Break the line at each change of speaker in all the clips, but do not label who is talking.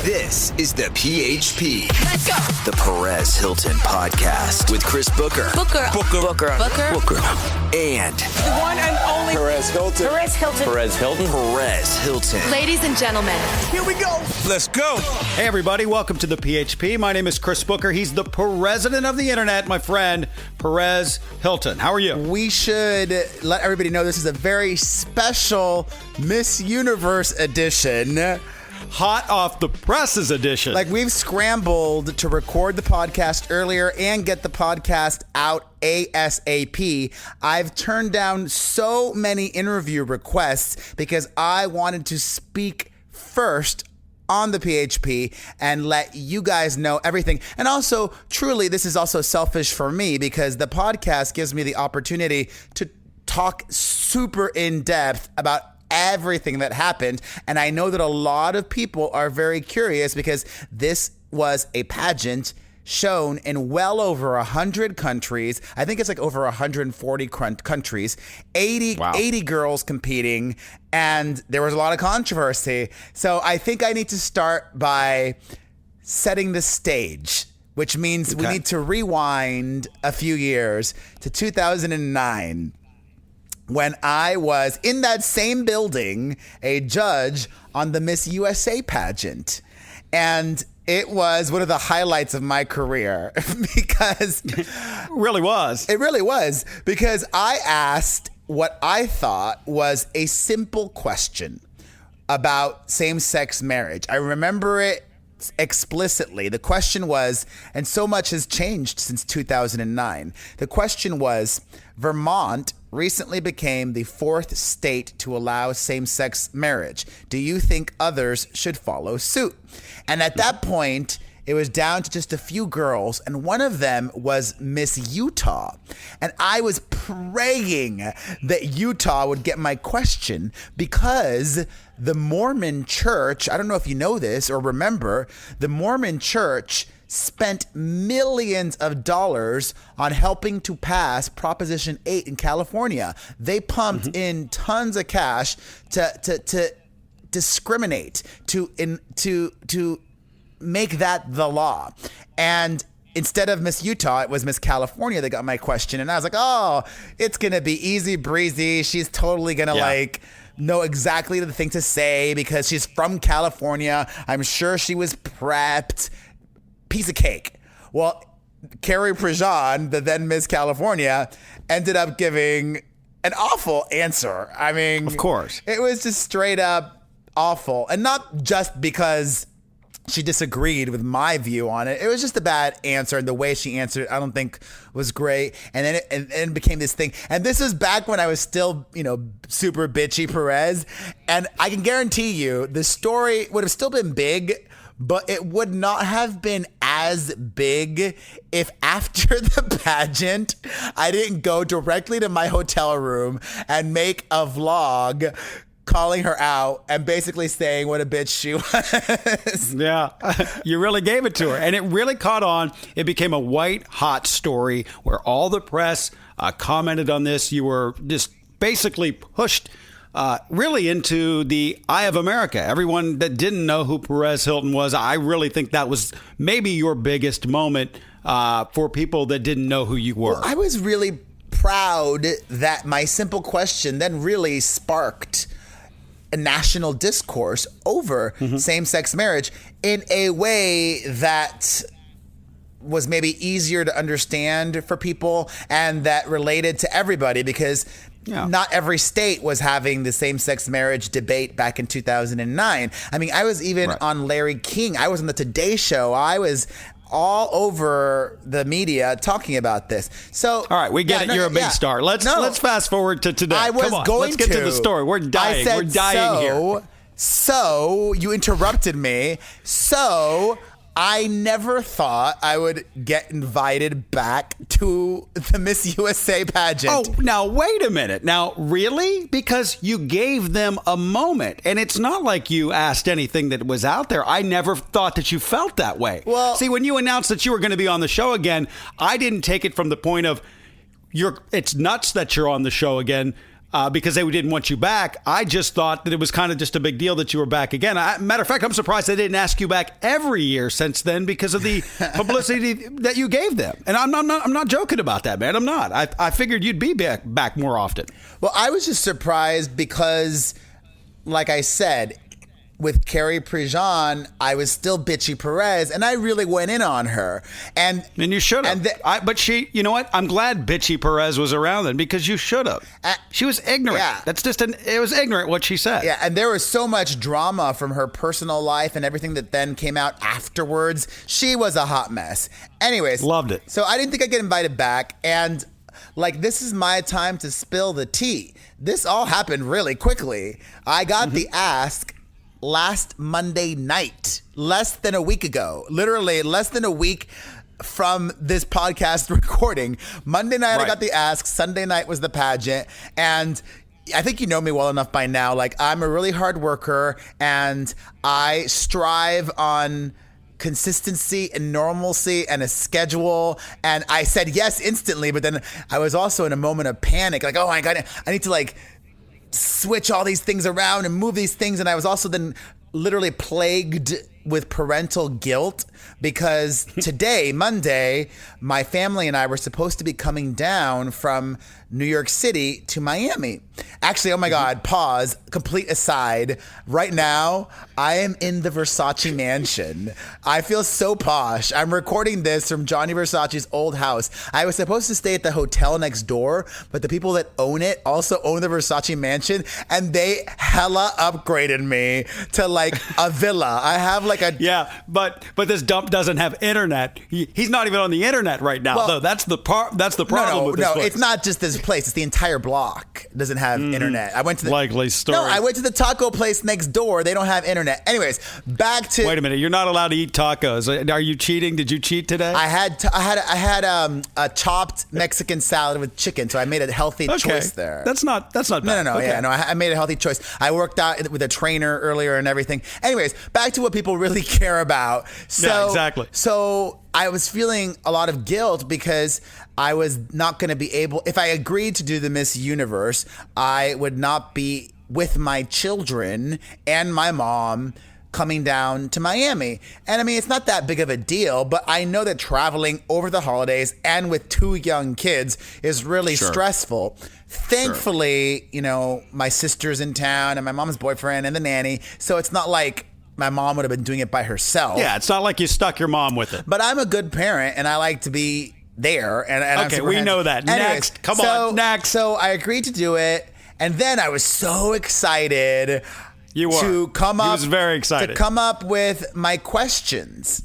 This is the PHP.
Let's go.
The Perez Hilton Podcast with Chris Booker.
Booker.
And
The one and only
Perez Hilton.
Perez Hilton.
Perez Hilton.
Perez Hilton.
Ladies and gentlemen.
Here we go.
Let's go.
Hey everybody, welcome to the PHP. My name is Chris Booker. He's the president of the internet, my friend, Perez Hilton. How are you?
We should let everybody know this is a very special Miss Universe edition.
Hot off the presses edition.
Like, we've scrambled to record the podcast earlier and get the podcast out ASAP. I've turned down so many interview requests because I wanted to speak first on the PHP and let you guys know everything. And also, truly, this is also selfish for me because the podcast gives me the opportunity to talk super in depth about everything that happened. And I know that a lot of people are very curious because this was a pageant shown in well over 100 countries. I think it's like over 140 countries, 80 girls competing, and there was a lot of controversy. So I think I need to start by setting the stage, which means we need to rewind a few years to 2009. When I was in that same building, a judge on the Miss USA pageant. And it was one of the highlights of my career because
It really was.
It really was, because I asked what I thought was a simple question about same-sex marriage. I remember it explicitly. The question was, and so much has changed since 2009. The question was, Vermont recently became the 4th state to allow same-sex marriage. Do you think others should follow suit? And at that point, it was down to just a few girls, and one of them was Miss Utah. And I was praying that Utah would get my question because the Mormon Church, I don't know if you know this or remember, the Mormon Church spent millions of dollars on helping to pass Proposition 8 in California. They pumped in tons of cash to discriminate, to make that the law. And instead of Miss Utah, it was Miss California that got my question. And I was like, oh, it's going to be easy breezy. She's totally going to know exactly the thing to say because she's from California. I'm sure she was prepped. Piece of cake. Well, Carrie Prejean, the then Miss California, ended up giving an awful answer. I mean,
Of course.
It was just straight up awful. And not just because she disagreed with my view on it. It was just a bad answer, and the way she answered it, I don't think was great. And then it became this thing. And this was back when I was still, super bitchy Perez. And I can guarantee you the story would have still been big, but it would not have been as big if after the pageant, I didn't go directly to my hotel room and make a vlog calling her out and basically saying what a bitch she was.
Yeah, you really gave it to her. And it really caught on. It became a white hot story where all the press commented on this. You were just basically pushed really into the eye of America. Everyone that didn't know who Perez Hilton was, I really think that was maybe your biggest moment for people that didn't know who you were.
Well, I was really proud that my simple question then really sparked a national discourse over same-sex marriage in a way that was maybe easier to understand for people and that related to everybody because not every state was having the same-sex marriage debate back in 2009. I mean, I was even on Larry King. I was on the Today Show. I was all over the media talking about this. So,
all right, we get it. You're a big star. Let's fast forward to today.
I was
Come on,
going
let's get to the story. We're dying. We're dying here.
So you interrupted me. So I never thought I would get invited back to the Miss USA pageant.
Oh, now wait a minute. Now, really? Because you gave them a moment. And it's not like you asked anything that was out there. I never thought that you felt that way.
Well,
see, when you announced that you were going to be on the show again, I didn't take it from the point of it's nuts that you're on the show again. because they didn't want you back. I just thought that it was kind of just a big deal that you were back again. Matter of fact, I'm surprised they didn't ask you back every year since then because of the publicity that you gave them. And I'm not joking about that, man. I'm not. I figured you'd be back more often.
Well, I was just surprised because, like I said, with Carrie Prejean, I was still bitchy Perez, and I really went in on her. And
you should have. But she, you know what? I'm glad bitchy Perez was around then because you should have. She was ignorant.
Yeah.
It was ignorant what she said.
Yeah, and there was so much drama from her personal life and everything that then came out afterwards. She was a hot mess. Anyways.
Loved it.
So I didn't think I'd get invited back, and this is my time to spill the tea. This all happened really quickly. I got the ask last Monday night, less than a week ago, literally less than a week from this podcast recording. Monday night, right. I got the ask. Sunday night was the pageant. And I think you know me well enough by now. I'm a really hard worker and I strive on consistency and normalcy and a schedule. And I said yes instantly, but then I was also in a moment of panic. I need to switch all these things around and move these things. And I was also then literally plagued with parental guilt because today, Monday, my family and I were supposed to be coming down from New York City to Miami. Actually, oh my God, pause, complete aside. Right now, I am in the Versace mansion. I feel so posh. I'm recording this from Johnny Versace's old house. I was supposed to stay at the hotel next door, but the people that own it also own the Versace mansion, and they hella upgraded me to a villa. I have
Yeah, but this dump doesn't have internet. He's not even on the internet right now, though. That's the problem with this place.
It's not just this place. It's the entire block doesn't have internet. I went to the
likely story.
No, I went to the taco place next door. They don't have internet. Anyways, back to.
Wait a minute. You're not allowed to eat tacos. Are you cheating? Did you cheat today?
I had a chopped Mexican salad with chicken, so I made a healthy choice there.
That's not bad.
No. Okay. Yeah, no. I made a healthy choice. I worked out with a trainer earlier and everything. Anyways, back to what people really care about.
Yeah, exactly.
So I was feeling a lot of guilt because I was not going to be able, if I agreed to do the Miss Universe, I would not be with my children and my mom coming down to Miami. And I mean, it's not that big of a deal, but I know that traveling over the holidays and with two young kids is really stressful. Thankfully, my sister's in town and my mom's boyfriend and the nanny. So it's not like my mom would have been doing it by herself.
Yeah, it's not like you stuck your mom with it.
But I'm a good parent and I like to be there. And
okay, we know that.
Anyways,
next. Come on, next.
So I agreed to do it. And then I was so excited.
You were. He was very excited.
To come up with my questions.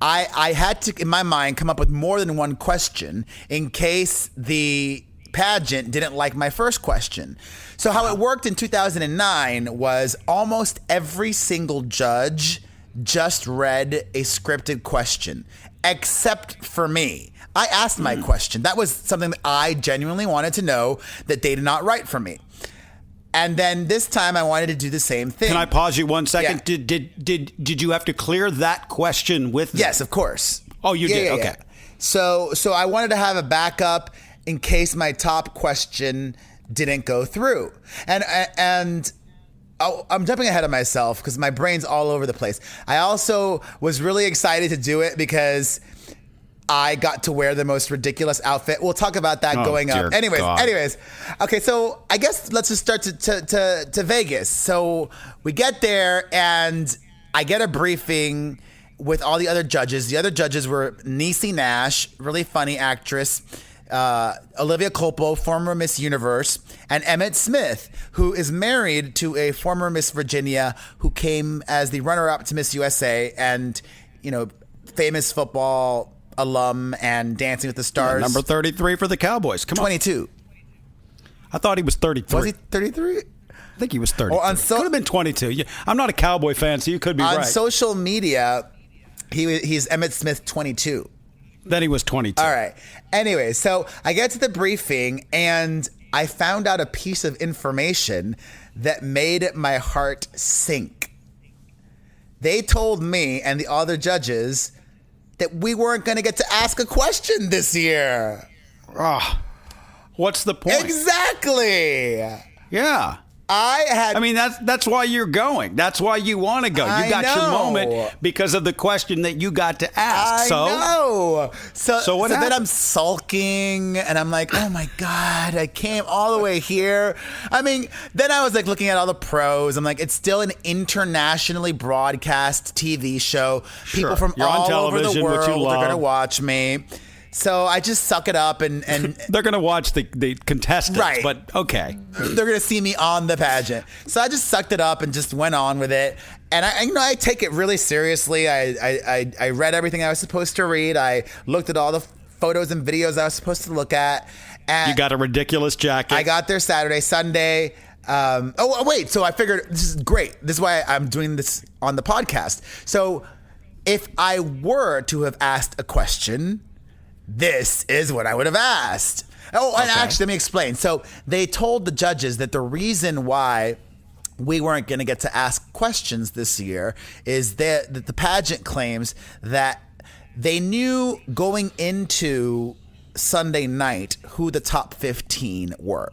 I had to, in my mind, come up with more than one question in case the pageant didn't like my first question. So how it worked in 2009 was almost every single judge just read a scripted question, except for me. I asked my question. That was something that I genuinely wanted to know that they did not write for me. And then this time I wanted to do the same thing.
Can I pause you 1 second?
Yeah.
Did you have to clear that question with them?
Yes, of course.
Oh, you did? Okay.
Yeah. So I wanted to have a backup in case my top question didn't go through. And I'm jumping ahead of myself because my brain's all over the place. I also was really excited to do it because I got to wear the most ridiculous outfit. We'll talk about that going up. Anyways. Okay, so I guess let's just start to Vegas. So we get there and I get a briefing with all the other judges. The other judges were Niecy Nash, really funny actress, Olivia Culpo, former Miss Universe, and Emmett Smith, who is married to a former Miss Virginia who came as the runner-up to Miss USA and, famous football alum and Dancing with the Stars.
Yeah, number 33 for the Cowboys. Come on.
22.
I thought he was 33.
Was he 33?
I think he was 30. Could have been 22. Yeah, I'm not a Cowboy fan, so you could be right.
On social media, he's Emmett Smith 22.
Then he was 22.
All right. Anyway, so I get to the briefing and I found out a piece of information that made my heart sink. They told me and the other judges that we weren't going to get to ask a question this year.
Oh. what's the point?
Exactly.
Yeah.
I
mean, that's why you're going. That's why you want to go. You got your moment because of the question that you got to ask.
I know.
So what happened?
Then I'm sulking and I'm like, oh my God, I came all the way here. I mean, then I was like looking at all the pros. I'm like, it's still an internationally broadcast TV show. People from all over the world are going to watch me. So I just suck it up and
they're going to watch the contestants,
right.
But okay.
They're going to see me on the pageant. So I just sucked it up and just went on with it. And I take it really seriously. I read everything I was supposed to read. I looked at all the photos and videos I was supposed to look at. And
you got a ridiculous jacket.
I got there Saturday, Sunday. Wait. So I figured this is great. This is why I'm doing this on the podcast. So if I were to have asked a question, this is what I would have asked. Oh, and actually, let me explain. So they told the judges that the reason why we weren't going to get to ask questions this year is that the pageant claims that they knew going into Sunday night who the top 15 were.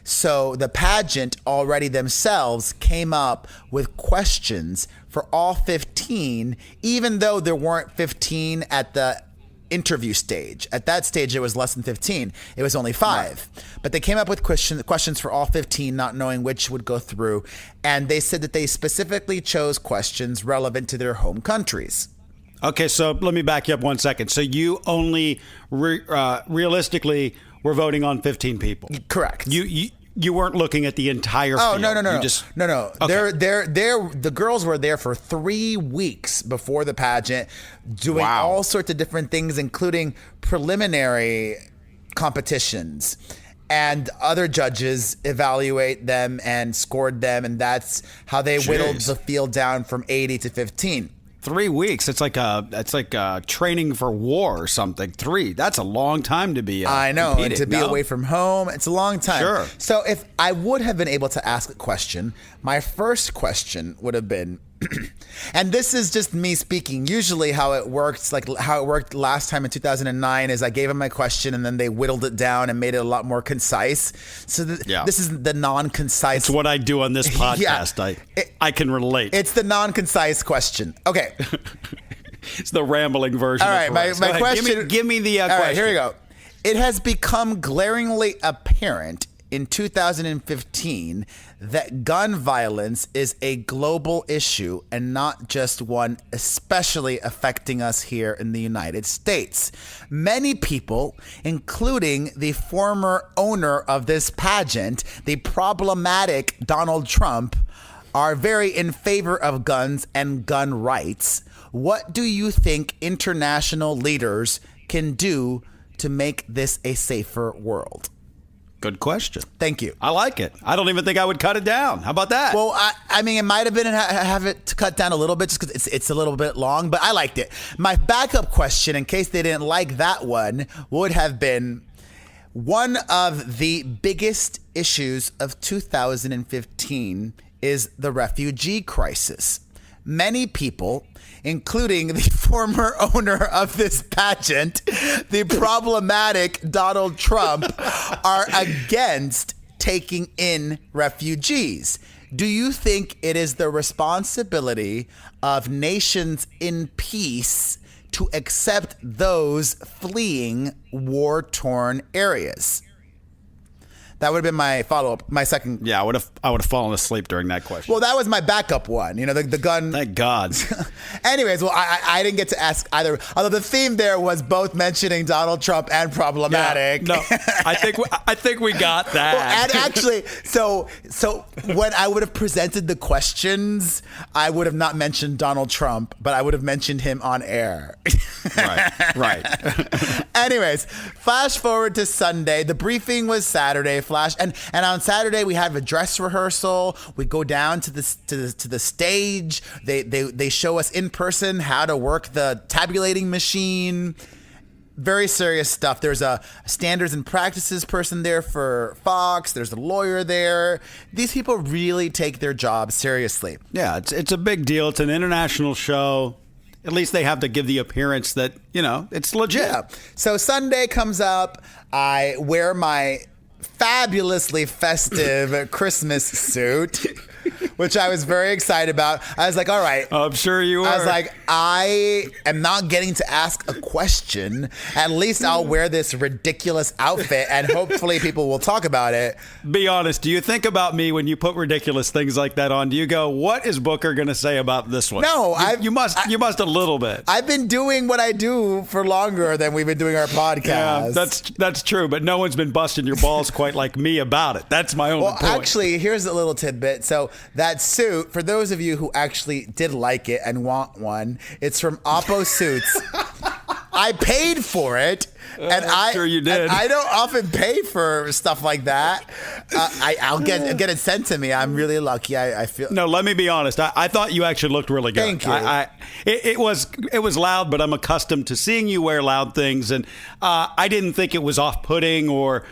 So the pageant already themselves came up with questions for all 15, even though there weren't 15 at the interview stage. At that stage, it was less than 15. It was only 5. Right. But they came up with questions for all 15, not knowing which would go through. And they said that they specifically chose questions relevant to their home countries.
Okay, so let me back you up 1 second. So you only realistically were voting on 15 people.
Correct.
You weren't looking at the entire field.
No.
No.
Okay. The girls were there for 3 weeks before the pageant, doing all sorts of different things, including preliminary competitions. And other judges evaluate them and scored them, and that's how they whittled the field down from 80 to 15.
3 weeks. It's like training for war or something. 3. That's a long time to be.
I know, and to be away from home, it's a long time.
Sure.
So if I would have been able to ask a question, my first question would have been, and this is just me speaking. Usually, how it works, like how it worked last time in 2009, is I gave them my question and then they whittled it down and made it a lot more concise. So this is the non-concise.
It's what I do on this podcast. I can relate.
It's the non-concise question. Okay.
It's the rambling version.
All right, my question.
Give me the question.
All right, here we go. It has become glaringly apparent in 2015 that gun violence is a global issue and not just one especially affecting us here in the United States. Many people, including the former owner of this pageant, the problematic Donald Trump, are very in favor of guns and gun rights. What do you think international leaders can do to make this a safer world?
Good question.
Thank you.
I like it. I don't even think I would cut it down. How about that?
Well, I mean, it might have been have it cut down a little bit just because it's a little bit long, but I liked it. My backup question, in case they didn't like that one, would have been, one of the biggest issues of 2015 is the refugee crisis. Many people, including the former owner of this pageant, the problematic Donald Trump, are against taking in refugees. Do you think it is the responsibility of nations in peace to accept those fleeing war-torn areas? That would have been my follow-up, my second.
Yeah, I would have fallen asleep during that question.
Well, that was my backup one. You know, the gun.
Thank God.
Anyways, well, I didn't get to ask either. Although the theme there was both mentioning Donald Trump and problematic.
Yeah, no, I think we got that.
Well, and actually, so when I would have presented the questions, I would have not mentioned Donald Trump, but I would have mentioned him on air. Right. Anyways, flash forward to Sunday. The briefing was Saturday. And on Saturday we had a dress rehearsal. We go down to the stage. They show us in person how to work the tabulating machine. Very serious stuff. There's a standards and practices person there for Fox. There's a lawyer there. These people really take their job seriously.
Yeah, it's a big deal. It's an international show. At least they have to give the appearance that, it's legit.
Yeah. So Sunday comes up. I wear my fabulously festive Christmas suit, which I was very excited about. I was like, all right.
I'm sure you were.
I was like, I am not getting to ask a question. At least I'll wear this ridiculous outfit and hopefully people will talk about it.
Be honest. Do you think about me when you put ridiculous things like that on? Do you go, what is Booker going to say about this one?
No,
you must a little bit.
I've been doing what I do for longer than we've been doing our podcast.
Yeah, that's true. But no one's been busting your balls quite like me about it. That's my only point.
Actually, here's a little tidbit. So that suit, for those of you who actually did like it and want one, it's from Oppo Suits. I paid for it, and
I'm sure you did.
And I don't often pay for stuff like that. I'll get it sent to me. I'm really lucky. I feel.
No, let me be honest. I thought you actually looked really good.
Thank you.
It was loud, but I'm accustomed to seeing you wear loud things, and I didn't think it was off-putting or.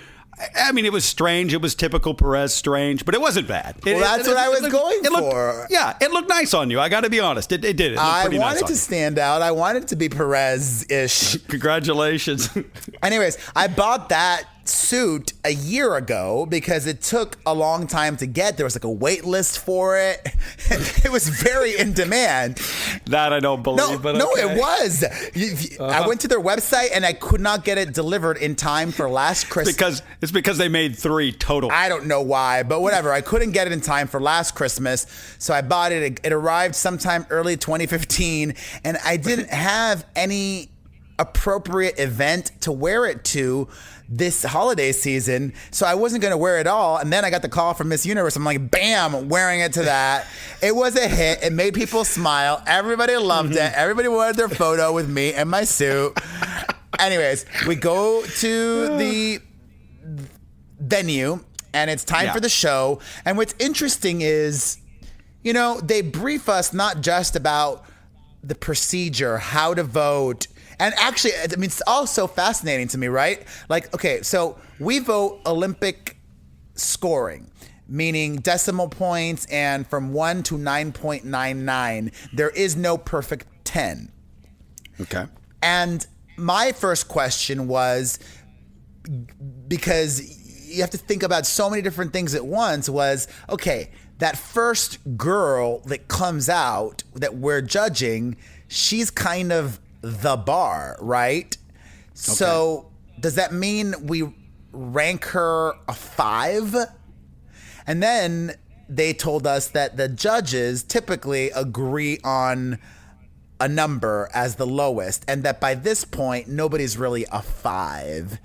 I mean, it was strange. It was typical Perez strange, but it wasn't bad.
Well, that's what I was going for.
Yeah, it looked nice on you. I got to be honest. It did. It looked
I
pretty
wanted
nice
to stand out. I wanted to be Perez-ish.
Congratulations.
Anyways, I bought that suit a year ago because it took a long time to get. There was like a wait list for it. It was very in demand.
That I don't believe.
No, it was. I went to their website and I could not get it delivered in time for last Christmas.
Because they made 3 total.
I don't know why, but whatever. I couldn't get it in time for last Christmas, so I bought it. It arrived sometime early 2015, and I didn't have any appropriate event to wear it to this holiday season, so I wasn't going to wear it all. And then I got the call from Miss Universe. I'm like, bam, wearing it to that. It was a hit. It made people smile. Everybody loved it. Everybody wanted their photo with me and my suit. Anyways, we go to the venue and it's time for the show. And what's interesting is, you know, they brief us not just about the procedure, how to vote. And actually, I mean, it's all so fascinating to me, right? Like, okay, so we vote Olympic scoring, meaning decimal points and from 1 to 9.99. There is no perfect 10.
Okay.
And my first question was, because you have to think about so many different things at once, was, okay, that first girl that comes out that we're judging, she's kind of the bar, right? Okay. So does that mean we rank her a 5? And then they told us that the judges typically agree on a number as the lowest, and that by this point, nobody's really a 5.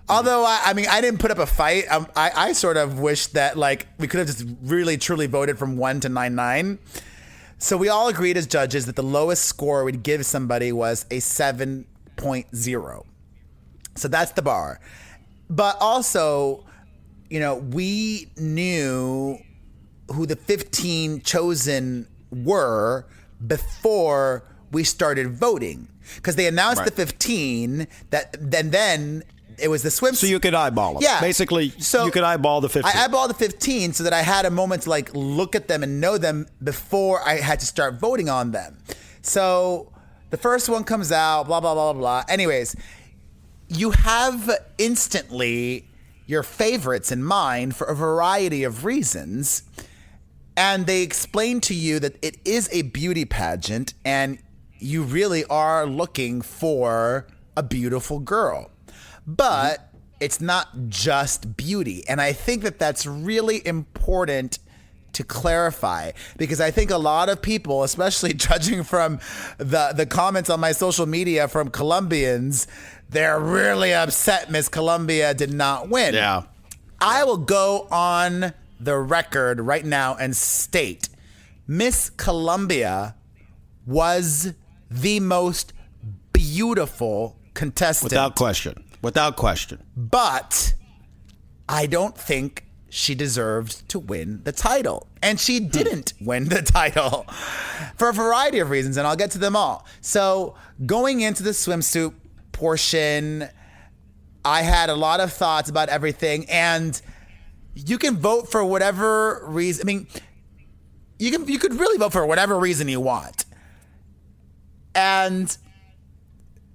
Although, I mean, I didn't put up a fight. I sort of wish that, like, we could have just really, truly voted from 1 to 99. So we all agreed as judges that the lowest score we'd give somebody was a 7.0. So that's the bar. But also, you know, we knew who the 15 chosen were before we started voting. Because they announced the 15, then it was the swimsuit.
So you could eyeball them.
Yeah.
Basically, so you could eyeball the 15.
I eyeballed the 15 so that I had a moment to like look at them and know them before I had to start voting on them. So the first one comes out, blah, blah, blah, blah, blah. Anyways, you have instantly your favorites in mind for a variety of reasons. And they explain to you that it is a beauty pageant and you really are looking for a beautiful girl. But it's not just beauty. And I think that that's really important to clarify, because I think a lot of people, especially judging from the comments on my social media from Colombians, they're really upset Miss Colombia did not win.
Yeah.
I will go on the record right now and state Miss Colombia was the most beautiful contestant.
Without question.
But I don't think she deserved to win the title. And she didn't win the title for a variety of reasons, and I'll get to them all. So going into the swimsuit portion, I had a lot of thoughts about everything, and you can vote for whatever reason. I mean, you could really vote for whatever reason you want. And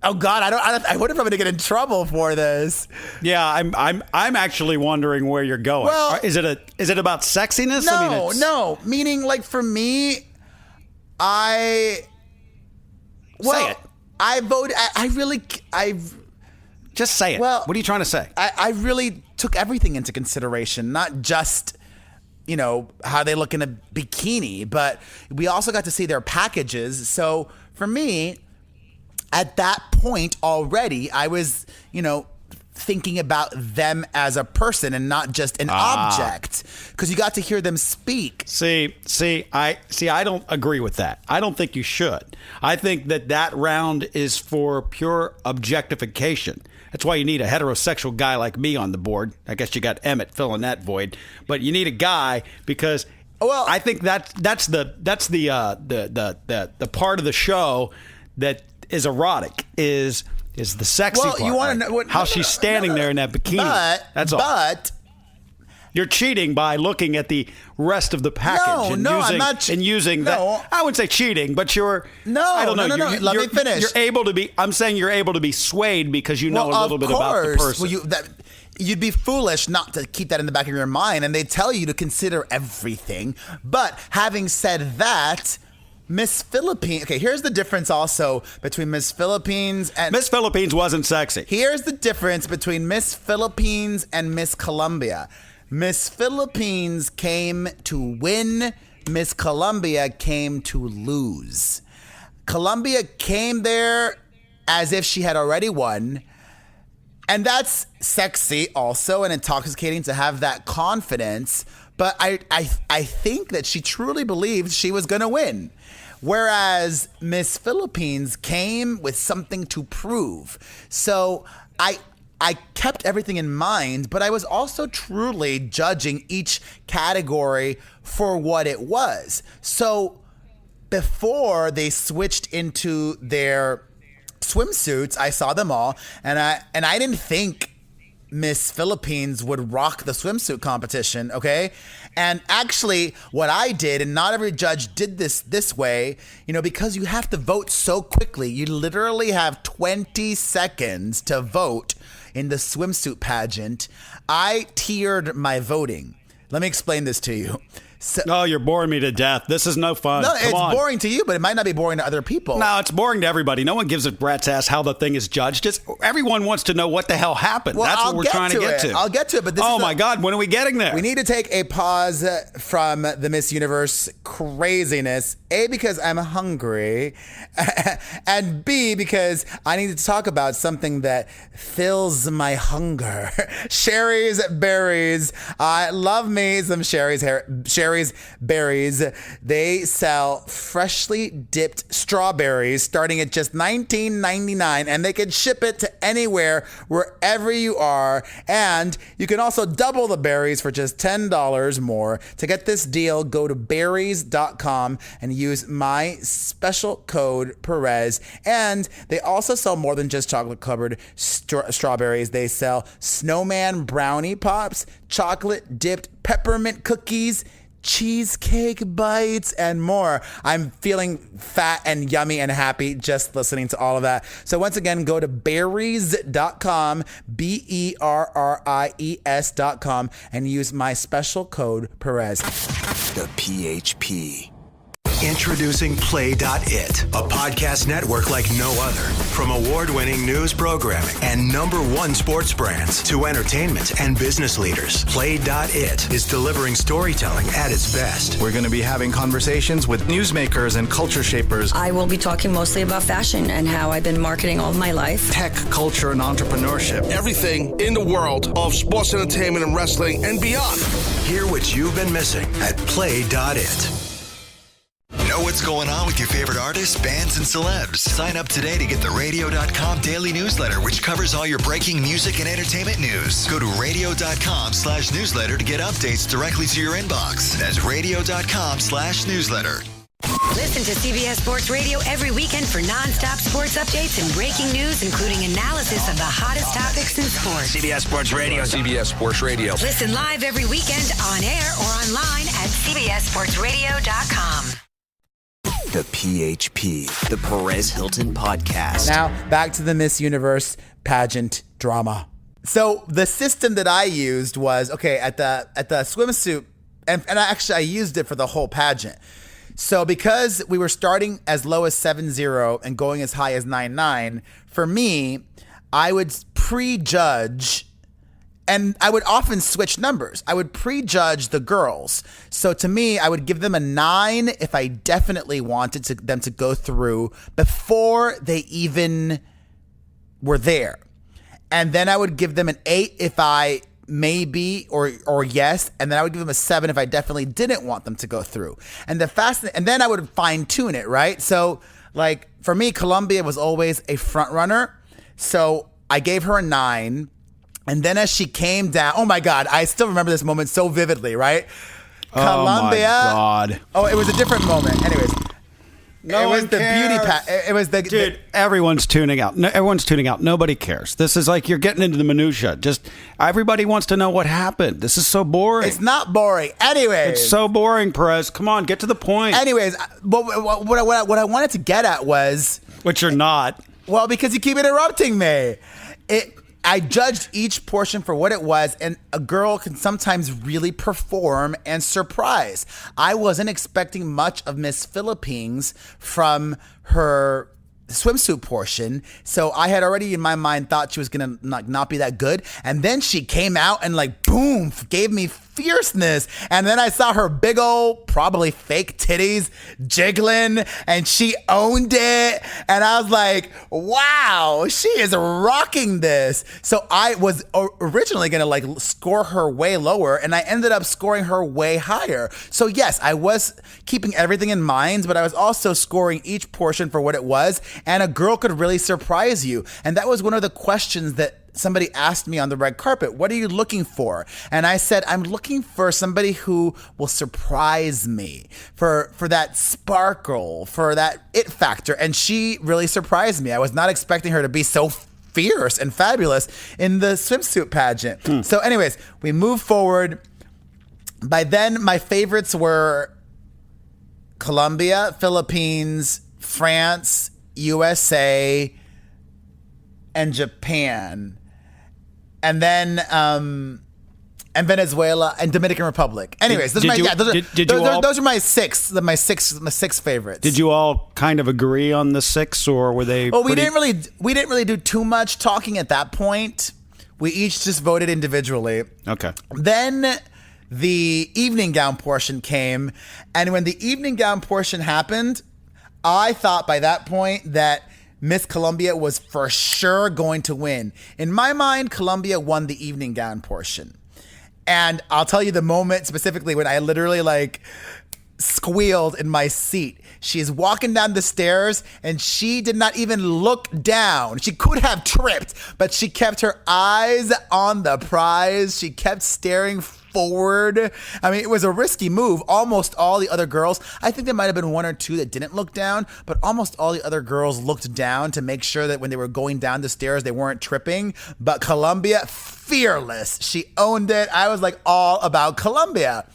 Oh God, I wonder if I'm going to get in trouble for this.
Yeah, I'm actually wondering where you're going.
Well,
is it about sexiness?
No. Meaning, like, for me,
say it.
I voted.
Just say it.
Well,
what are you trying to say?
I really took everything into consideration, not just, how they look in a bikini, but we also got to see their packages. So for me, at that point already, I was, thinking about them as a person and not just an object, because you got to hear them speak.
I don't agree with that. I don't think you should. I think that round is for pure objectification. That's why you need a heterosexual guy like me on the board. I guess you got Emmett filling that void, but you need a guy because I think that's the part of the show that is erotic is the sexy part.
You want to know
how she's standing there in that bikini. That's all.
But
you're cheating by looking at the rest of the package
I'm not
using that. I wouldn't say cheating, but I don't know.
Let me finish.
I'm saying you're able to be swayed because you know a little bit about the person.
Well, you'd be foolish not to keep that in the back of your mind, and they tell you to consider everything. But having said that, Miss Philippines. Okay, here's the difference also between Miss Philippines and
Miss Philippines wasn't sexy.
Here's the difference between Miss Philippines and Miss Colombia. Miss Philippines came to win. Miss Colombia came to lose. Colombia came there as if she had already won. And that's sexy also and intoxicating to have that confidence. But I think that she truly believed she was going to win. Whereas Miss Philippines came with something to prove. So I kept everything in mind, but I was also truly judging each category for what it was. So before they switched into their swimsuits, I saw them all, and I didn't think Miss Philippines would rock the swimsuit competition, okay? And actually, what I did, and not every judge did this way, because you have to vote so quickly. You literally have 20 seconds to vote in the swimsuit pageant. I tiered my voting. Let me explain this to you.
So, you're boring me to death. This is no fun.
No,
Come on.
Boring to you, but it might not be boring to other people.
No, it's boring to everybody. No one gives a rat's ass how the thing is judged. Everyone wants to know what the hell happened.
Well,
That's what we're trying to get to.
I'll get to it, but
my God, when are we getting there?
We need to take a pause from the Miss Universe craziness. A, because I'm hungry, and B, because I need to talk about something that fills my hunger. Sherry's Berries. I love me some Sherry's Berries. They sell freshly dipped strawberries starting at just $19.99, and they can ship it to anywhere, wherever you are. And you can also double the berries for just $10 more. To get this deal, go to berries.com and use my special code Perez. And they also sell more than just chocolate covered strawberries. They sell snowman brownie pops, chocolate dipped peppermint cookies, cheesecake bites, and more. I'm feeling fat and yummy and happy just listening to all of that. So once again, go to berries.com, BERRIES.com, and use my special code Perez.
The PHP.
Introducing Play.it, a podcast network like no other. From award-winning news programming and #1 sports brands to entertainment and business leaders, Play.it is delivering storytelling at its best.
We're going to be having conversations with newsmakers and culture shapers.
I will be talking mostly about fashion and how I've been marketing all my life.
Tech, culture, and entrepreneurship.
Everything in the world of sports, entertainment, and wrestling and beyond.
Hear what you've been missing at Play.it.
Know what's going on with your favorite artists, bands, and celebs? Sign up today to get the radio.com daily newsletter, which covers all your breaking music and entertainment news. Go to radio.com/newsletter to get updates directly to your inbox. That's radio.com/newsletter.
Listen to CBS Sports Radio every weekend for nonstop sports updates and breaking news, including analysis of the hottest topics in sports.
CBS Sports Radio. CBS Sports Radio.
Listen live every weekend on air or online at cbssportsradio.com.
The PHP, the Perez Hilton Podcast.
Now, back to the Miss Universe pageant drama. So the system that I used was, okay, at the swimsuit, and I used it for the whole pageant. So because we were starting as low as 7-0 and going as high as 9-9, for me, I would prejudge, and I would often switch numbers. I would prejudge the girls. So to me, I would give them a 9 if I definitely wanted them to go through before they even were there. And then I would give them an 8 if I maybe or yes, and then I would give them a 7 if I definitely didn't want them to go through. And then I would fine tune it, right? So like for me, Colombia was always a front runner. So I gave her a 9. And then as she came down, oh my God, I still remember this moment so vividly, right? Colombia.
Oh my God.
Oh, it was a different moment. Anyways.
No,
it was
one
the
cares.
It was the
dude. Everyone's tuning out. No, everyone's tuning out. Nobody cares. This is like you're getting into the minutia. Just everybody wants to know what happened. This is so boring.
It's not boring. Anyways,
it's so boring, Perez. Come on, get to the point.
Anyways, what I wanted to get at was,
which you're not.
Well, because you keep interrupting me. I judged each portion for what it was, and a girl can sometimes really perform and surprise. I wasn't expecting much of Miss Philippines from her swimsuit portion, so I had already in my mind thought she was gonna not be that good, and then she came out and like boom, gave me fierceness, and then I saw her big old probably fake titties jiggling, and she owned it, and I was like, wow, she is rocking this. So I was originally gonna like score her way lower, and I ended up scoring her way higher. So yes, I was keeping everything in mind, but I was also scoring each portion for what it was, and a girl could really surprise you. And that was one of the questions that somebody asked me on the red carpet. What are you looking for? And I said, I'm looking for somebody who will surprise me, for that sparkle, for that it factor. And she really surprised me. I was not expecting her to be so fierce and fabulous in the swimsuit pageant. So anyways, we move forward. By then, my favorites were Colombia, Philippines, France, USA, and Japan, and then and Venezuela and Dominican Republic. Anyways, those are my six. My six favorites.
Did you all kind of agree on the 6, or were they?
Well, we didn't really do too much talking at that point. We each just voted individually.
Okay.
Then the evening gown portion came, and when the evening gown portion happened, I thought by that point that Miss Colombia was for sure going to win. In my mind, Colombia won the evening gown portion. And I'll tell you the moment specifically when I literally like squealed in my seat. She is walking down the stairs and she did not even look down. She could have tripped, but she kept her eyes on the prize. She kept staring forward. I mean, it was a risky move. Almost all the other girls, I think there might have been 1 or 2 that didn't look down, but almost all the other girls looked down to make sure that when they were going down the stairs, they weren't tripping. But Colombia, fearless. She owned it. I was like all about Colombia.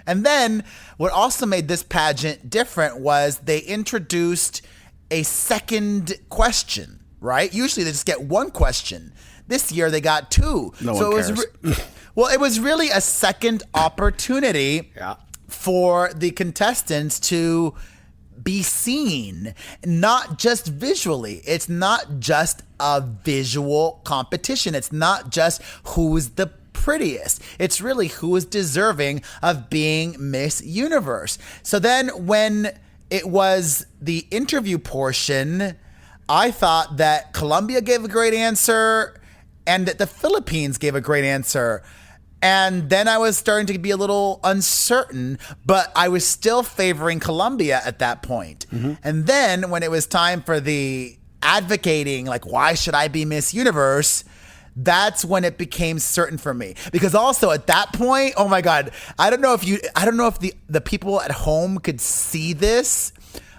And then what also made this pageant different was they introduced a second question, right? Usually they just get one question. This year they got 2.
No one cares.
Well, it was really a second opportunity for the contestants to be seen, not just visually. It's not just a visual competition. It's not just who's the prettiest. It's really who is deserving of being Miss Universe. So then when it was the interview portion, I thought that Colombia gave a great answer and that the Philippines gave a great answer. And then I was starting to be a little uncertain, but I was still favoring Colombia at that point. Mm-hmm. And then when it was time for the advocating, like, why should I be Miss Universe? That's when it became certain for me. Because also at that point, oh my God, I don't know if the people at home could see this,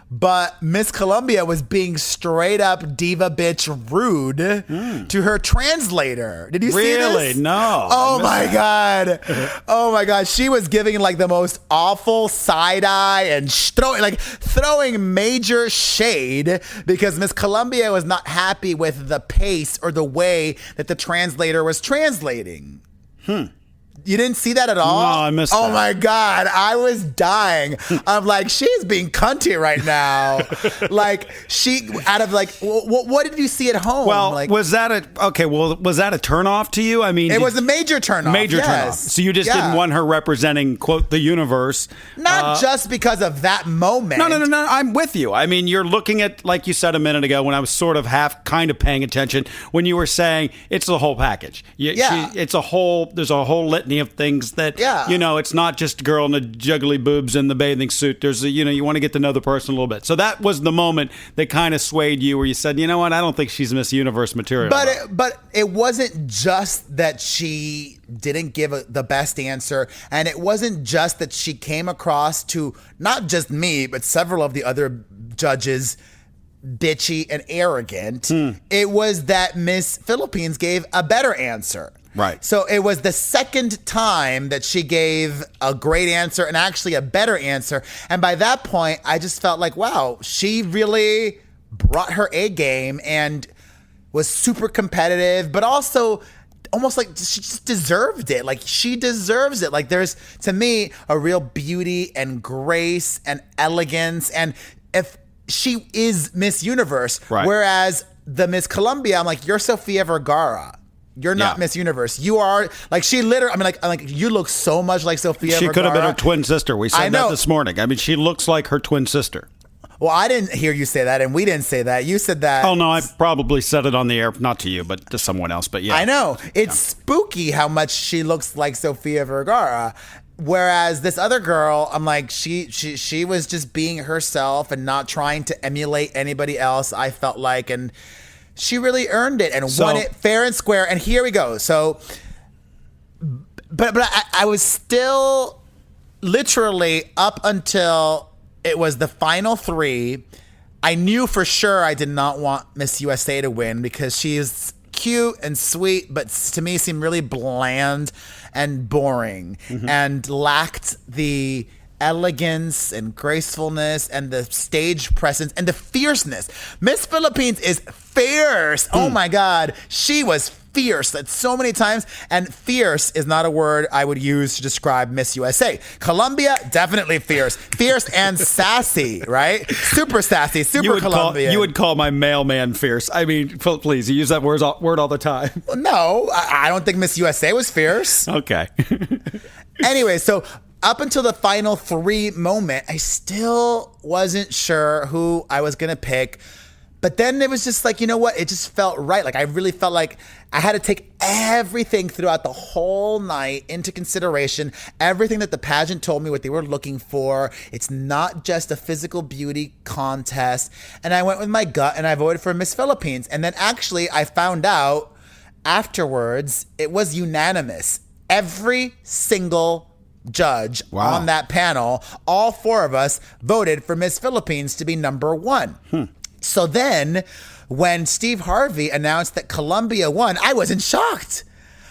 but Miss Colombia was being straight up diva bitch rude to her translator. Did you see this?
Really? No.
Oh my God. Oh my God. She was giving like the most awful side eye and throwing major shade because Miss Colombia was not happy with the pace or the way that the translator was translating. You didn't see that at all?
No, I missed that.
Oh my God, I was dying. I'm like, she's being cunty right now. What did you see at home?
Well, was that a turnoff to you? I mean,
it was a major turnoff.
Major
yes.
turnoff. So you just didn't want her representing, quote, the universe.
Not just because of that moment.
No. I'm with you. I mean, you're looking at, like you said a minute ago, when I was sort of kind of paying attention, when you were saying it's the whole package. There's a whole litany of things that, it's not just a girl in the juggly boobs and the bathing suit. There's you want to get to know the person a little bit. So that was the moment that kind of swayed you where you said, you know what, I don't think she's Miss Universe material.
But it wasn't just that she didn't give the best answer, and it wasn't just that she came across to not just me, but several of the other judges bitchy and arrogant. It was that Miss Philippines gave a better answer.
Right.
So it was the second time that she gave a great answer and actually a better answer. And by that point, I just felt like, wow, she really brought her A game and was super competitive, but also almost like she just deserved it. Like she deserves it. Like there's, to me, a real beauty and grace and elegance. And if she is Miss Universe, whereas the Miss Colombia, I'm like, you're Sofia Vergara. You're not Miss Universe. You are like she literally. I'm like you look so much like Sofia Vergara.
She could have been her twin sister. We said that this morning. I mean, she looks like her twin sister.
Well, I didn't hear you say that, and we didn't say that. You said that.
Oh no, I probably said it on the air, not to you, but to someone else. But yeah,
I know it's spooky how much she looks like Sofia Vergara. Whereas this other girl, I'm like, she was just being herself and not trying to emulate anybody else. I felt like, and she really earned it and won it fair and square. And here we go. So, but I was still literally up until it was the final three. I knew for sure I did not want Miss USA to win because she is cute and sweet, but to me seemed really bland and boring and lacked the elegance and gracefulness and the stage presence and the fierceness. Miss Philippines is fierce. Oh my God. She was fierce. That's so many times. And fierce is not a word I would use to describe Miss USA. Colombia, definitely fierce. Fierce and sassy, right? Super sassy, super Colombian.
You would call my mailman fierce. I mean, please, you use that word all the time.
No, I don't think Miss USA was fierce.
Okay.
Anyway, so up until the final three moment, I still wasn't sure who I was going to pick. But then it was just like, you know what? It just felt right. Like I really felt like I had to take everything throughout the whole night into consideration. Everything that the pageant told me, what they were looking for. It's not just a physical beauty contest. And I went with my gut and I voted for Miss Philippines. And then actually I found out afterwards it was unanimous. Every single judge on that panel, all four of us voted for Miss Philippines to be number one. So then when Steve Harvey announced that Colombia won, I wasn't shocked.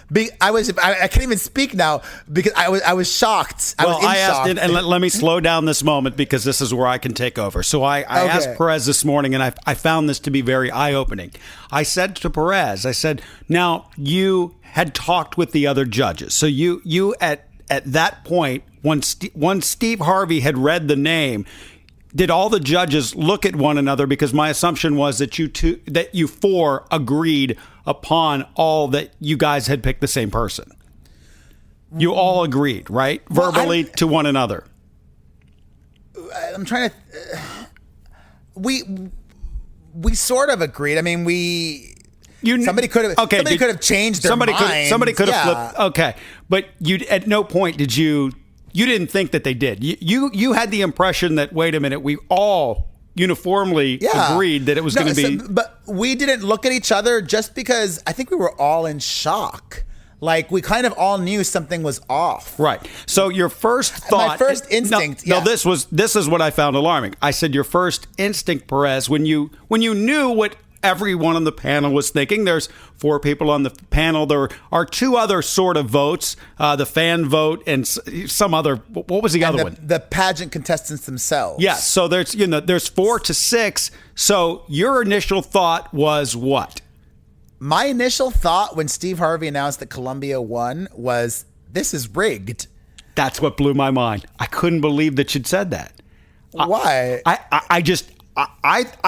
I can't even speak now because I was shocked.
I asked it, and let me slow down this moment because this is where I can take over. So I asked Perez this morning, and I found this to be very eye-opening. I said to Perez, I said, now you had talked with the other judges. So you at that point, when Steve Harvey had read the name, did all the judges look at one another? Because my assumption was that you four agreed upon all that you guys had picked the same person. You all agreed, right? Verbally to one another.
I'm trying to. We sort of agreed. I mean, somebody could have changed their mind.
Somebody could have flipped. Okay, but at no point did you. You didn't think that they did. You had the impression that, wait a minute, we all uniformly agreed that it was going to be.
But we didn't look at each other just because I think we were all in shock. Like, we kind of all knew something was off.
Right. So your first thought...
My first instinct...
No, this is what I found alarming. I said your first instinct, Perez, when you knew what everyone on the panel was thinking. There's 4 people on the panel. There are 2 other sort of votes, the fan vote and some other... What was the other one?
The pageant contestants themselves.
Yeah. So there's 4 to 6. So your initial thought was what?
My initial thought when Steve Harvey announced that Colombia won was, this is rigged.
That's what blew my mind. I couldn't believe that you'd said that.
Why?
I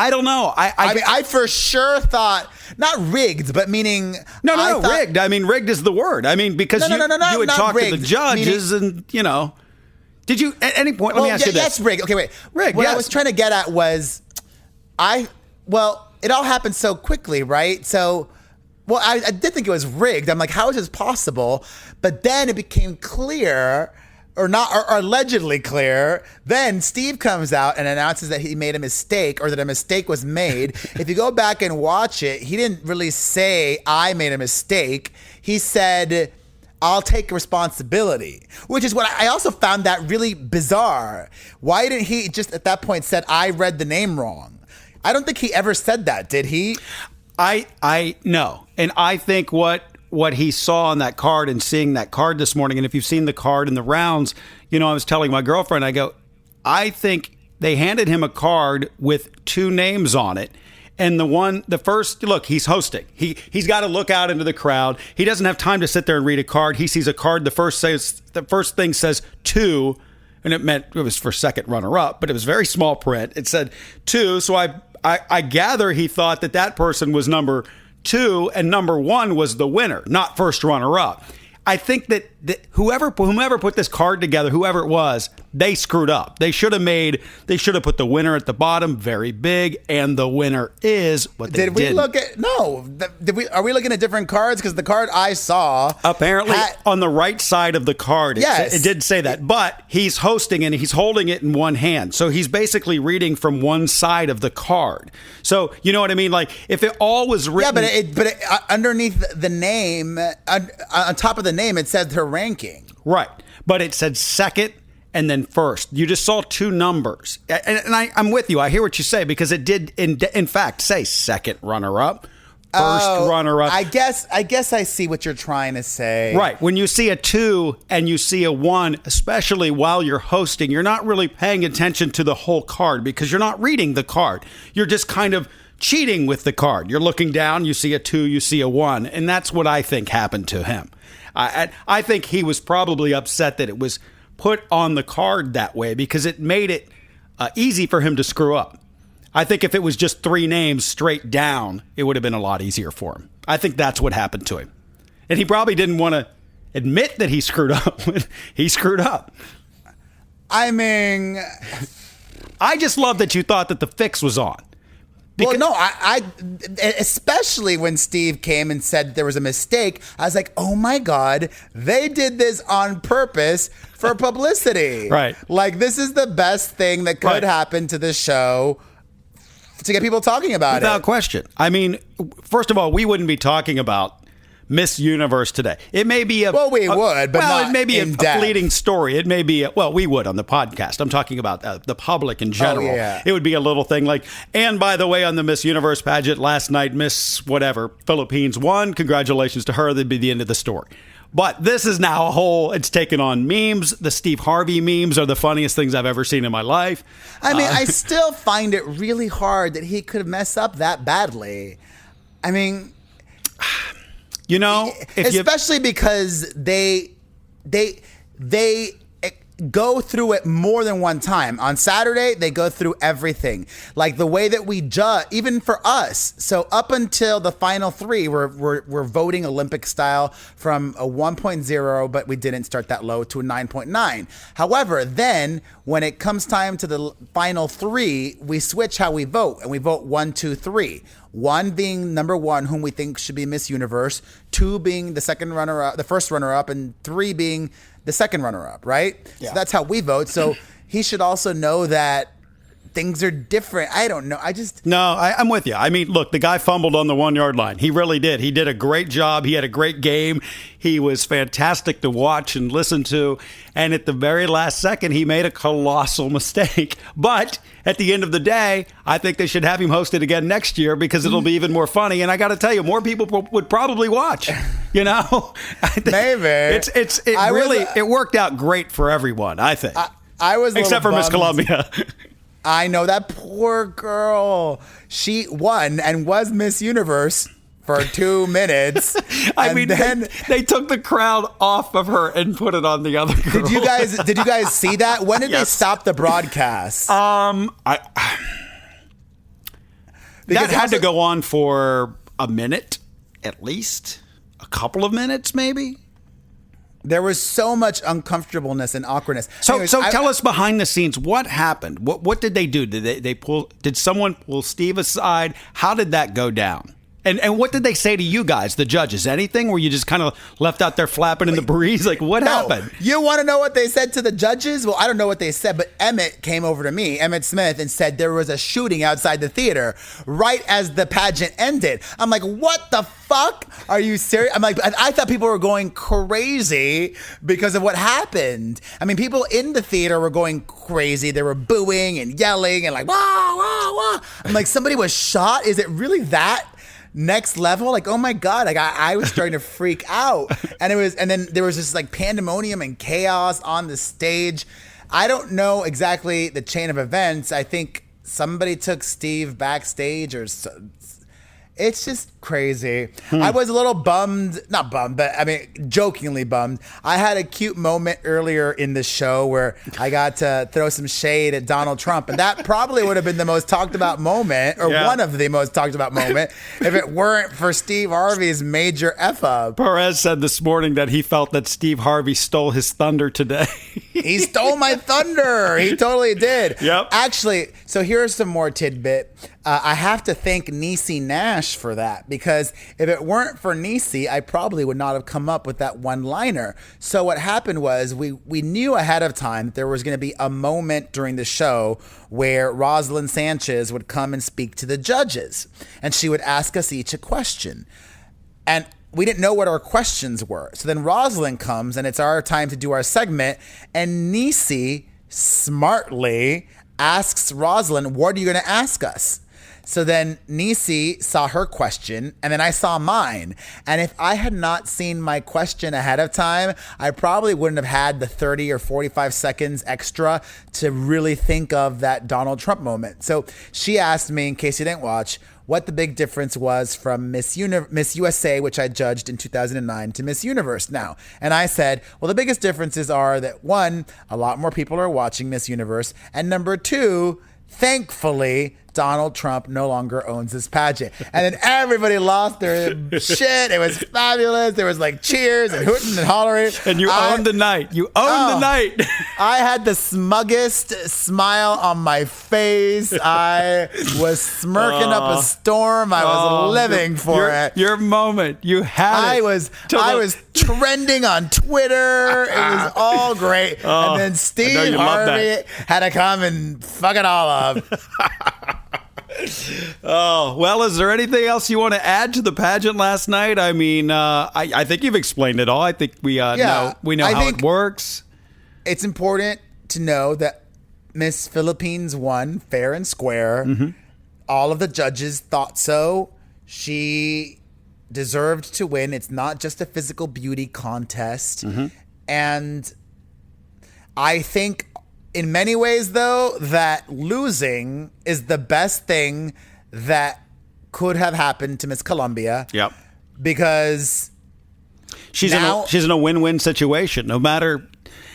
don't know.
I mean, I for sure thought, not rigged, but meaning...
No, rigged. I mean, rigged is the word. I mean, because you had talked
rigged,
to the judges and, Did you, at any point, let me ask you this.
Yes, rigged. Okay, wait.
Rigged,
What
yes.
I was trying to get at was, it all happened so quickly, right? So... Well, I did think it was rigged. I'm like, how is this possible? But then it became clear, or allegedly clear. Then Steve comes out and announces that he made a mistake, or that a mistake was made. If you go back and watch it, he didn't really say, I made a mistake. He said, I'll take responsibility, which is what I also found that really bizarre. Why didn't he just at that point said, I read the name wrong? I don't think he ever said that, did he?
I know. And I think what he saw on that card and seeing that card this morning, and if you've seen the card in the rounds, I was telling my girlfriend, I go, I think they handed him a card with 2 names on it. And the first, look, he's hosting. He's got to look out into the crowd. He doesn't have time to sit there and read a card. He sees a card. The first thing says 2, and it was for second runner-up, but it was very small print. It said 2, so I gather he thought that person was number 2 and number 1 was the winner, not first runner-up. I think that whomever put this card together, whoever it was, they screwed up. They should have put the winner at the bottom, very big, and the winner is what they did.
Did we look at? No. Are we looking at different cards? Because the card I saw
apparently on the right side of the card, it did say that. But he's hosting and he's holding it in one hand, so he's basically reading from one side of the card. So you know what I mean? Like if it all was written,
but underneath the name, on top of the name, it said her ranking.
Right, but it said second and then first. You just saw 2 numbers. And I'm with you. I hear what you say because it did, in fact, say second runner-up, first runner-up.
I guess I see what you're trying to say.
Right. When you see a 2 and you see a 1, especially while you're hosting, you're not really paying attention to the whole card because you're not reading the card. You're just kind of cheating with the card. You're looking down, you see a 2, you see a 1, and that's what I think happened to him. I think he was probably upset that it was put on the card that way because it made it easy for him to screw up. I think if it was just 3 names straight down, it would have been a lot easier for him. I think that's what happened to him. And he probably didn't want to admit that he screwed up. He screwed up.
I mean...
I just love that you thought that the fix was on.
Well, no, I especially when Steve came and said there was a mistake, I was like, oh my God, they did this on purpose for publicity.
Right.
Like, this is the best thing that could happen to the show to get people talking about it.
Without question. I mean, first of all, we wouldn't be talking about Miss Universe today. It may be
it may be a
fleeting story. It may be we would on the podcast. I'm talking about the public in general.
Oh, yeah.
It would be a little thing like, and by the way, on the Miss Universe pageant last night, Miss whatever, Philippines won. Congratulations to her. That'd be the end of the story. But this is now it's taken on memes. The Steve Harvey memes are the funniest things I've ever seen in my life.
I mean, I still find it really hard that he could mess up that badly. I mean... especially because they go through it more than one time. On Saturday, they go through everything. Like the way that we judge, even for us. So up until the final 3, we're voting Olympic style from a 1.0, but we didn't start that low, to a 9.9. However, then when it comes time to the final 3, we switch how we vote, and we vote 1, 2, 3. 1 being number 1, whom we think should be Miss Universe, 2 being the second runner-up, the first runner-up, and 3 being the second runner-up, right? Yeah. So that's how we vote. So he should also know that things are different. I don't know.
I'm with you. I mean, look, the guy fumbled on the 1 yard line. He really did. He did a great job. He had a great game. He was fantastic to watch and listen to. And at the very last second, he made a colossal mistake. But at the end of the day, I think they should have him hosted again next year because it'll be even more funny. And I got to tell you, more people would probably watch. You know,
maybe
it worked out great for everyone. I think.
I was
except for Miss Colombia.
I know, that poor girl. She won and was Miss Universe for 2 minutes.
They took the crowd off of her and put it on the other girl.
Did you guys see that? When did they stop the broadcast?
That had to go on for a minute, at least a couple of minutes, maybe.
There was so much uncomfortableness and awkwardness.
So tell us behind the scenes, what happened? What did they do? Did someone pull Steve aside? How did that go down? And what did they say to you guys, the judges? Anything? Were you just kind of left out there flapping in the breeze? Like, what happened?
You want to know what they said to the judges? Well, I don't know what they said, but Emmett came over to me, Emmett Smith, and said there was a shooting outside the theater right as the pageant ended. I'm like, what the fuck? Are you serious? I'm like, I thought people were going crazy because of what happened. I mean, people in the theater were going crazy. They were booing and yelling and like, wah, wah, wah. I'm like, somebody was shot? Is it really that next level? Like, oh my God, like I was starting to freak out. And then there was this like pandemonium and chaos on the stage. I don't know exactly the chain of events. I think somebody took Steve backstage or it's just crazy. I was a little bummed, not bummed, but I mean, jokingly bummed. I had a cute moment earlier in the show where I got to throw some shade at Donald Trump. And that probably would have been the most talked about moment, or one of the most talked about moment, if it weren't for Steve Harvey's major F-up.
Perez said this morning that he felt that Steve Harvey stole his thunder today.
He stole my thunder. He totally did.
Yep.
Actually, so here's some more tidbit. I have to thank Niecy Nash for that, because if it weren't for Niecy, I probably would not have come up with that one-liner. So what happened was we knew ahead of time that there was going to be a moment during the show where Rosalind Sanchez would come and speak to the judges, and she would ask us each a question. And we didn't know what our questions were. So then Rosalind comes, and it's our time to do our segment, and Niecy smartly asks Rosalind, what are you going to ask us? So then Niecy saw her question, and then I saw mine. And if I had not seen my question ahead of time, I probably wouldn't have had the 30 or 45 seconds extra to really think of that Donald Trump moment. So she asked me, in case you didn't watch, what the big difference was from Miss USA, which I judged in 2009, to Miss Universe now. And I said, well, the biggest differences are that, one, a lot more people are watching Miss Universe, and number two, thankfully, Donald Trump no longer owns this pageant. And then everybody lost their shit. It was fabulous. There was like cheers and hooting and hollering.
And you owned the night. You owned the night.
I had the smuggest smile on my face. I was smirking up a storm. I was living for it.
Your moment. You had it.
I was trending on Twitter. It was all great. And then Steve Harvey had to come and fuck it all up.
Oh, well, is there anything else you want to add to the pageant last night? I mean, I think you've explained it all. I think we know how it works.
It's important to know that Miss Philippines won fair and square. Mm-hmm. All of the judges thought so. She deserved to win. It's not just a physical beauty contest. Mm-hmm. And I think in many ways, though, that losing is the best thing that could have happened to Miss Colombia.
Yep.
Because
she's in a win-win situation. No matter,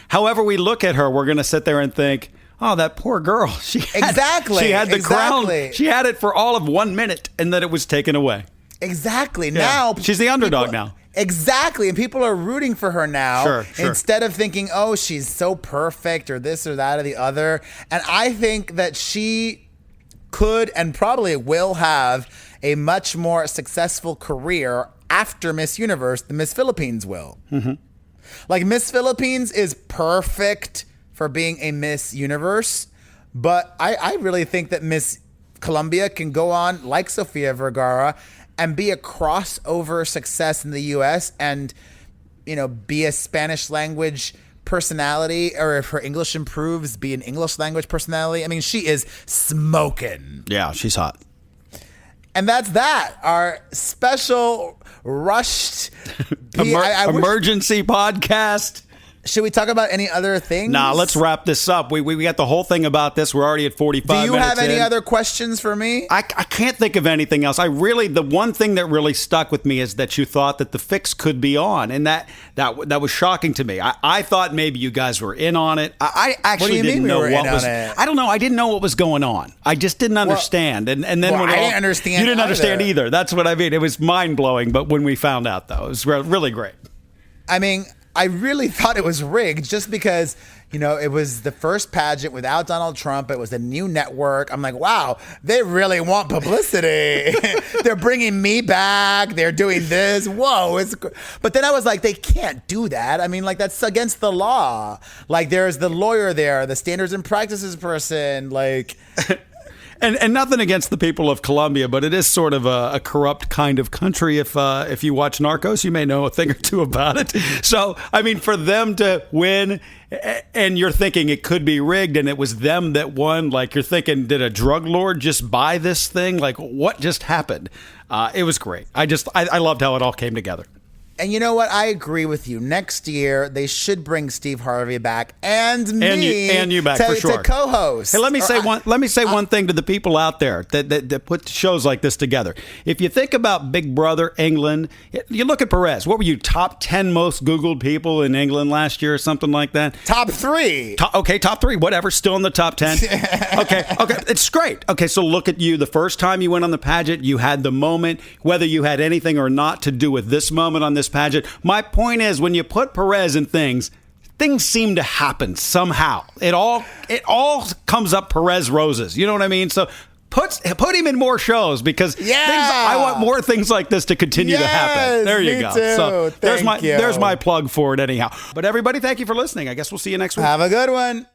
however we look at her, we're going to sit there and think, oh, that poor girl. She had the crown. She had it for all of 1 minute, and then it was taken away.
Exactly.
Yeah.
Now
she's the underdog now.
Exactly. And people are rooting for her now.
Sure.
Instead of thinking, oh, she's so perfect or this or that or the other. And I think that she could and probably will have a much more successful career after Miss Universe than Miss Philippines will. Mm-hmm. Like, Miss Philippines is perfect for being a Miss Universe, But I really think that Miss Colombia can go on like Sofia Vergara and be a crossover success in the U.S. and, be a Spanish language personality, or if her English improves, be an English language personality. I mean, she is smoking.
Yeah, she's hot.
And that's that. Our special rushed
emergency podcast.
Should we talk about any other things?
Nah, let's wrap this up. We got the whole thing about this. We're already at 45 minutes.
Do you have any other questions for me?
I can't think of anything else. The one thing that really stuck with me is that you thought that the fix could be on, and that was shocking to me. I thought maybe you guys were in on it. I actually didn't know what was. I don't know. I didn't know what was going on. I just didn't understand. And then when
I didn't understand.
You didn't understand either. That's what I mean. It was mind blowing. But when we found out, though, it was really great.
I mean, I really thought it was rigged just because, it was the first pageant without Donald Trump. It was a new network. I'm like, wow, they really want publicity. They're bringing me back. They're doing this. Whoa. But then I was like, they can't do that. I mean, like, that's against the law. Like, there's the lawyer there, the standards and practices person, like...
And nothing against the people of Colombia, but it is sort of a corrupt kind of country. If you watch Narcos, you may know a thing or two about it. So, I mean, for them to win, and you're thinking it could be rigged, and it was them that won, like you're thinking, did a drug lord just buy this thing? Like, what just happened? It was great. I loved how it all came together.
And you know what? I agree with you. Next year, they should bring Steve Harvey back and me
and you back for sure
to co-host.
Hey, let me say one thing to the people out there that put shows like this together. If you think about Big Brother England, you look at Perez. What were you, top 10 most Googled people in England last year or something like that?
Top 3.
Top 3, whatever. Still in the top 10. Okay, it's great. Okay, so look at you. The first time you went on the pageant, you had the moment, whether you had anything or not to do with this moment on this pageant. My point is, when you put Perez in things seem to happen somehow. It all comes up Perez roses. You know what I mean? So put him in more shows, because I want more things like this to continue to happen. There you go.
Too.
So there's my plug for it anyhow. But everybody, thank you for listening. I guess we'll see you next week.
Have a good one.